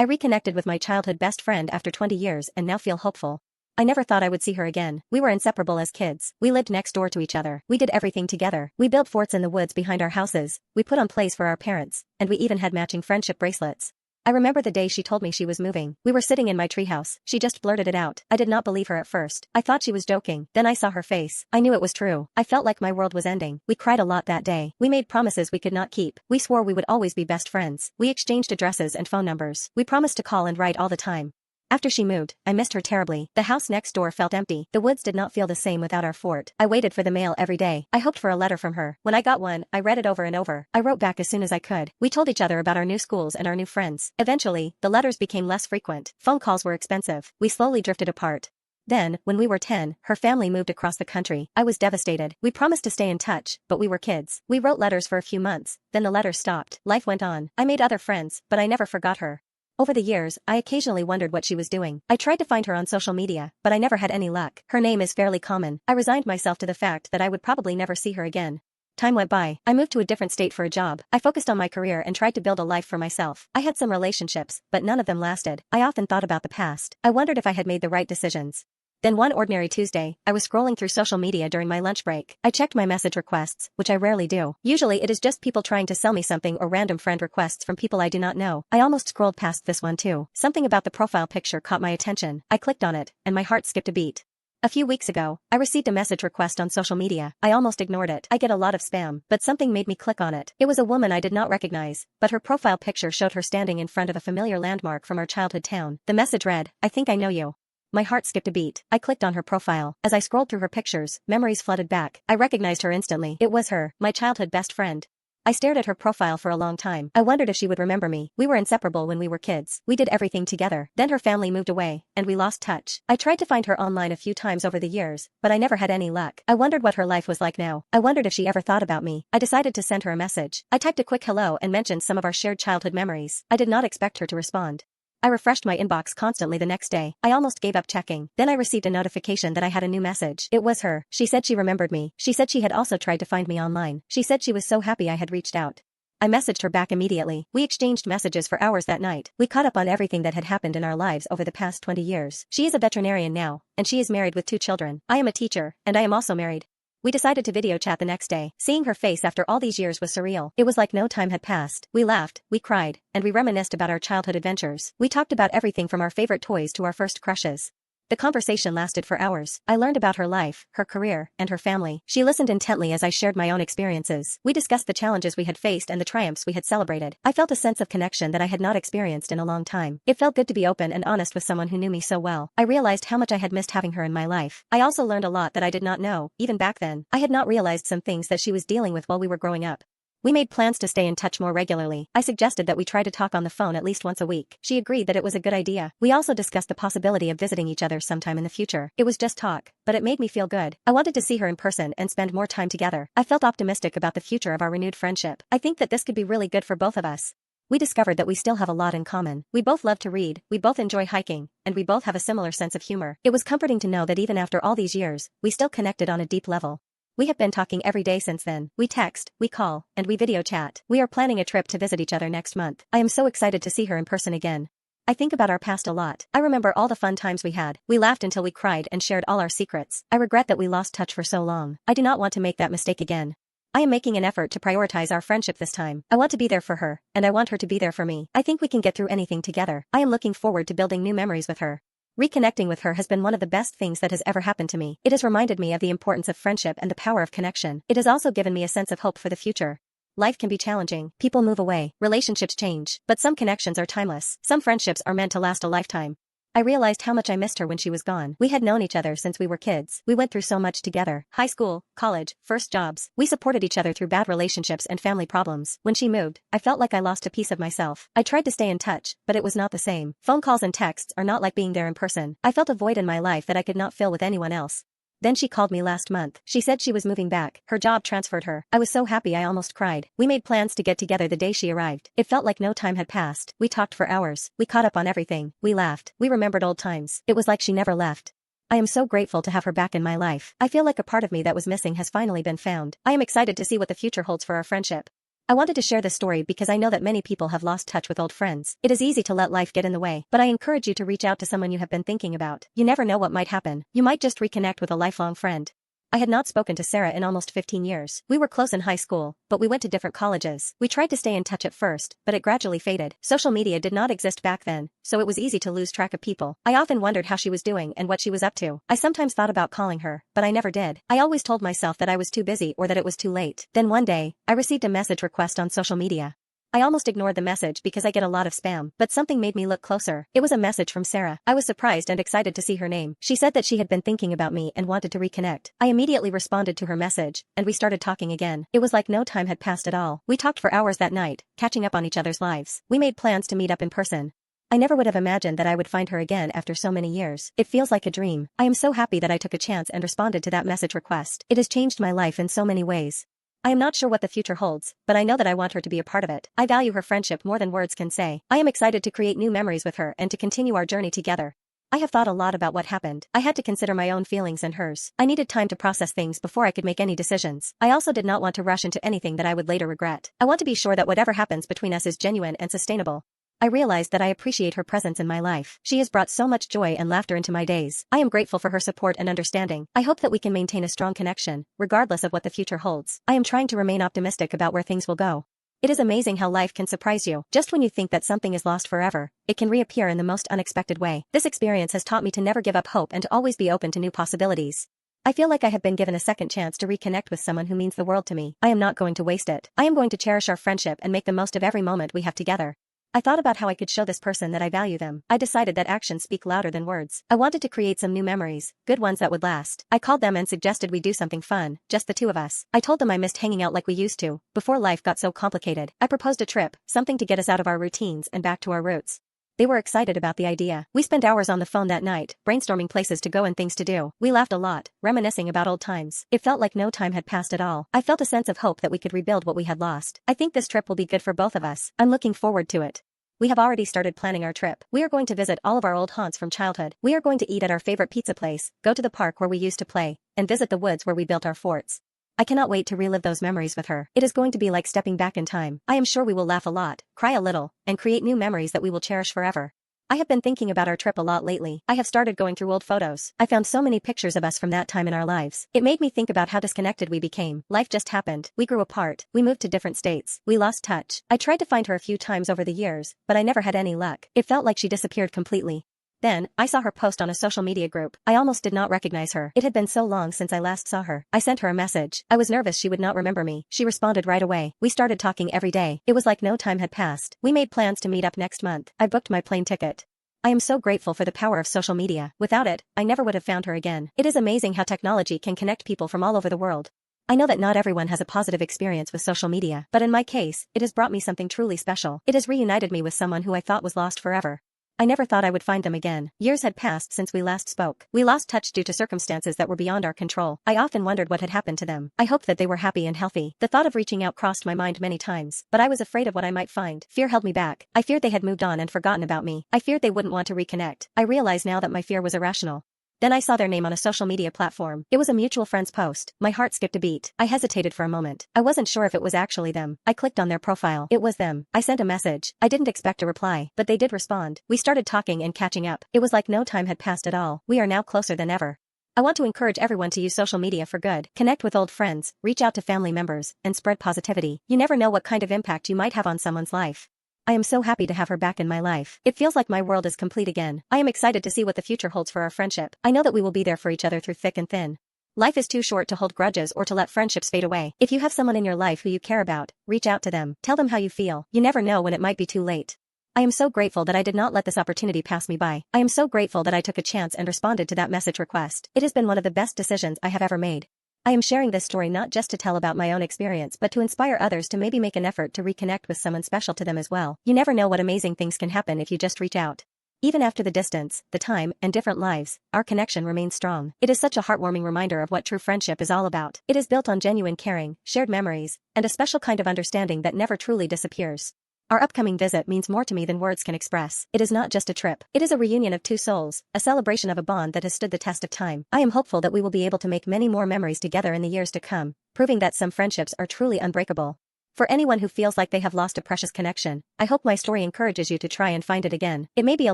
I reconnected with my childhood best friend after 20 years and now feel hopeful. I never thought I would see her again. We were inseparable as kids. We lived next door to each other. We did everything together. We built forts in the woods behind our houses. We put on plays for our parents. And we even had matching friendship bracelets. I remember the day she told me she was moving. We were sitting in my treehouse. She just blurted it out. I did not believe her at first. I thought she was joking. Then I saw her face. I knew it was true. I felt like my world was ending. We cried a lot that day. We made promises we could not keep. We swore we would always be best friends. We exchanged addresses and phone numbers. We promised to call and write all the time. After she moved, I missed her terribly. The house next door felt empty. The woods did not feel the same without our fort. I waited for the mail every day. I hoped for a letter from her. When I got one, I read it over and over. I wrote back as soon as I could. We told each other about our new schools and our new friends. Eventually, the letters became less frequent. Phone calls were expensive. We slowly drifted apart. Then, when we were 10, her family moved across the country. I was devastated. We promised to stay in touch, but we were kids. We wrote letters for a few months, then the letters stopped. Life went on. I made other friends, but I never forgot her. Over the years, I occasionally wondered what she was doing. I tried to find her on social media, but I never had any luck. Her name is fairly common. I resigned myself to the fact that I would probably never see her again. Time went by. I moved to a different state for a job. I focused on my career and tried to build a life for myself. I had some relationships, but none of them lasted. I often thought about the past. I wondered if I had made the right decisions. Then one ordinary Tuesday, I was scrolling through social media during my lunch break. I checked my message requests, which I rarely do. Usually it is just people trying to sell me something or random friend requests from people I do not know. I almost scrolled past this one too. Something about the profile picture caught my attention. I clicked on it, and my heart skipped a beat. A few weeks ago, I received a message request on social media. I almost ignored it. I get a lot of spam, but something made me click on it. It was a woman I did not recognize, but her profile picture showed her standing in front of a familiar landmark from our childhood town. The message read, "I think I know you." My heart skipped a beat. I clicked on her profile. As I scrolled through her pictures, memories flooded back. I recognized her instantly. It was her, my childhood best friend. I stared at her profile for a long time. I wondered if she would remember me. We were inseparable when we were kids. We did everything together. Then her family moved away, and we lost touch. I tried to find her online a few times over the years, but I never had any luck. I wondered what her life was like now. I wondered if she ever thought about me. I decided to send her a message. I typed a quick hello and mentioned some of our shared childhood memories. I did not expect her to respond. I refreshed my inbox constantly the next day. I almost gave up checking. Then I received a notification that I had a new message. It was her. She said she remembered me. She said she had also tried to find me online. She said she was so happy I had reached out. I messaged her back immediately. We exchanged messages for hours that night. We caught up on everything that had happened in our lives over the past 20 years. She is a veterinarian now, and she is married with 2 children. I am a teacher, and I am also married. We decided to video chat the next day. Seeing her face after all these years was surreal. It was like no time had passed. We laughed, we cried, and we reminisced about our childhood adventures. We talked about everything from our favorite toys to our first crushes. The conversation lasted for hours. I learned about her life, her career, and her family. She listened intently as I shared my own experiences. We discussed the challenges we had faced and the triumphs we had celebrated. I felt a sense of connection that I had not experienced in a long time. It felt good to be open and honest with someone who knew me so well. I realized how much I had missed having her in my life. I also learned a lot that I did not know, even back then. I had not realized some things that she was dealing with while we were growing up. We made plans to stay in touch more regularly. I suggested that we try to talk on the phone at least once a week. She agreed that it was a good idea. We also discussed the possibility of visiting each other sometime in the future. It was just talk, but it made me feel good. I wanted to see her in person and spend more time together. I felt optimistic about the future of our renewed friendship. I think that this could be really good for both of us. We discovered that we still have a lot in common. We both love to read, we both enjoy hiking, and we both have a similar sense of humor. It was comforting to know that even after all these years, we still connected on a deep level. We have been talking every day since then. We text, we call, and we video chat. We are planning a trip to visit each other next month. I am so excited to see her in person again. I think about our past a lot. I remember all the fun times we had. We laughed until we cried and shared all our secrets. I regret that we lost touch for so long. I do not want to make that mistake again. I am making an effort to prioritize our friendship this time. I want to be there for her, and I want her to be there for me. I think we can get through anything together. I am looking forward to building new memories with her. Reconnecting with her has been one of the best things that has ever happened to me. It has reminded me of the importance of friendship and the power of connection. It has also given me a sense of hope for the future. Life can be challenging. People move away. Relationships change. But some connections are timeless. Some friendships are meant to last a lifetime. I realized how much I missed her when she was gone. We had known each other since we were kids. We went through so much together. High school, college, first jobs. We supported each other through bad relationships and family problems. When she moved, I felt like I lost a piece of myself. I tried to stay in touch, but it was not the same. Phone calls and texts are not like being there in person. I felt a void in my life that I could not fill with anyone else. Then she called me last month. She said she was moving back. Her job transferred her. I was so happy I almost cried. We made plans to get together the day she arrived. It felt like no time had passed. We talked for hours. We caught up on everything. We laughed. We remembered old times. It was like she never left. I am so grateful to have her back in my life. I feel like a part of me that was missing has finally been found. I am excited to see what the future holds for our friendship. I wanted to share this story because I know that many people have lost touch with old friends. It is easy to let life get in the way, but I encourage you to reach out to someone you have been thinking about. You never know what might happen. You might just reconnect with a lifelong friend. I had not spoken to Sarah in almost 15 years. We were close in high school, but we went to different colleges. We tried to stay in touch at first, but it gradually faded. Social media did not exist back then, so it was easy to lose track of people. I often wondered how she was doing and what she was up to. I sometimes thought about calling her, but I never did. I always told myself that I was too busy or that it was too late. Then one day, I received a message request on social media. I almost ignored the message because I get a lot of spam, but something made me look closer. It was a message from Sarah. I was surprised and excited to see her name. She said that she had been thinking about me and wanted to reconnect. I immediately responded to her message, and we started talking again. It was like no time had passed at all. We talked for hours that night, catching up on each other's lives. We made plans to meet up in person. I never would have imagined that I would find her again after so many years. It feels like a dream. I am so happy that I took a chance and responded to that message request. It has changed my life in so many ways. I am not sure what the future holds, but I know that I want her to be a part of it. I value her friendship more than words can say. I am excited to create new memories with her and to continue our journey together. I have thought a lot about what happened. I had to consider my own feelings and hers. I needed time to process things before I could make any decisions. I also did not want to rush into anything that I would later regret. I want to be sure that whatever happens between us is genuine and sustainable. I realized that I appreciate her presence in my life. She has brought so much joy and laughter into my days. I am grateful for her support and understanding. I hope that we can maintain a strong connection, regardless of what the future holds. I am trying to remain optimistic about where things will go. It is amazing how life can surprise you. Just when you think that something is lost forever, it can reappear in the most unexpected way. This experience has taught me to never give up hope and to always be open to new possibilities. I feel like I have been given a second chance to reconnect with someone who means the world to me. I am not going to waste it. I am going to cherish our friendship and make the most of every moment we have together. I thought about how I could show this person that I value them. I decided that actions speak louder than words. I wanted to create some new memories, good ones that would last. I called them and suggested we do something fun, just the two of us. I told them I missed hanging out like we used to, before life got so complicated. I proposed a trip, something to get us out of our routines and back to our roots. They were excited about the idea. We spent hours on the phone that night, brainstorming places to go and things to do. We laughed a lot, reminiscing about old times. It felt like no time had passed at all. I felt a sense of hope that we could rebuild what we had lost. I think this trip will be good for both of us. I'm looking forward to it. We have already started planning our trip. We are going to visit all of our old haunts from childhood. We are going to eat at our favorite pizza place, go to the park where we used to play, and visit the woods where we built our forts. I cannot wait to relive those memories with her. It is going to be like stepping back in time. I am sure we will laugh a lot, cry a little, and create new memories that we will cherish forever. I have been thinking about our trip a lot lately. I have started going through old photos. I found so many pictures of us from that time in our lives. It made me think about how disconnected we became. Life just happened. We grew apart. We moved to different states. We lost touch. I tried to find her a few times over the years, but I never had any luck. It felt like she disappeared completely. Then, I saw her post on a social media group. I almost did not recognize her. It had been so long since I last saw her. I sent her a message. I was nervous she would not remember me. She responded right away. We started talking every day. It was like no time had passed. We made plans to meet up next month. I booked my plane ticket. I am so grateful for the power of social media. Without it, I never would have found her again. It is amazing how technology can connect people from all over the world. I know that not everyone has a positive experience with social media, but in my case, it has brought me something truly special. It has reunited me with someone who I thought was lost forever. I never thought I would find them again. Years had passed since we last spoke. We lost touch due to circumstances that were beyond our control. I often wondered what had happened to them. I hoped that they were happy and healthy. The thought of reaching out crossed my mind many times, but I was afraid of what I might find. Fear held me back. I feared they had moved on and forgotten about me. I feared they wouldn't want to reconnect. I realize now that my fear was irrational. Then I saw their name on a social media platform. It was a mutual friend's post. My heart skipped a beat. I hesitated for a moment. I wasn't sure if it was actually them. I clicked on their profile. It was them. I sent a message. I didn't expect a reply, but they did respond. We started talking and catching up. It was like no time had passed at all. We are now closer than ever. I want to encourage everyone to use social media for good. Connect with old friends, reach out to family members, and spread positivity. You never know what kind of impact you might have on someone's life. I am so happy to have her back in my life. It feels like my world is complete again. I am excited to see what the future holds for our friendship. I know that we will be there for each other through thick and thin. Life is too short to hold grudges or to let friendships fade away. If you have someone in your life who you care about, reach out to them. Tell them how you feel. You never know when it might be too late. I am so grateful that I did not let this opportunity pass me by. I am so grateful that I took a chance and responded to that message request. It has been one of the best decisions I have ever made. I am sharing this story not just to tell about my own experience but to inspire others to maybe make an effort to reconnect with someone special to them as well. You never know what amazing things can happen if you just reach out. Even after the distance, the time, and different lives, our connection remains strong. It is such a heartwarming reminder of what true friendship is all about. It is built on genuine caring, shared memories, and a special kind of understanding that never truly disappears. Our upcoming visit means more to me than words can express. It is not just a trip. It is a reunion of two souls, a celebration of a bond that has stood the test of time. I am hopeful that we will be able to make many more memories together in the years to come, proving that some friendships are truly unbreakable. For anyone who feels like they have lost a precious connection, I hope my story encourages you to try and find it again. It may be a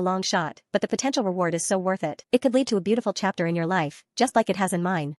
long shot, but the potential reward is so worth it. It could lead to a beautiful chapter in your life, just like it has in mine.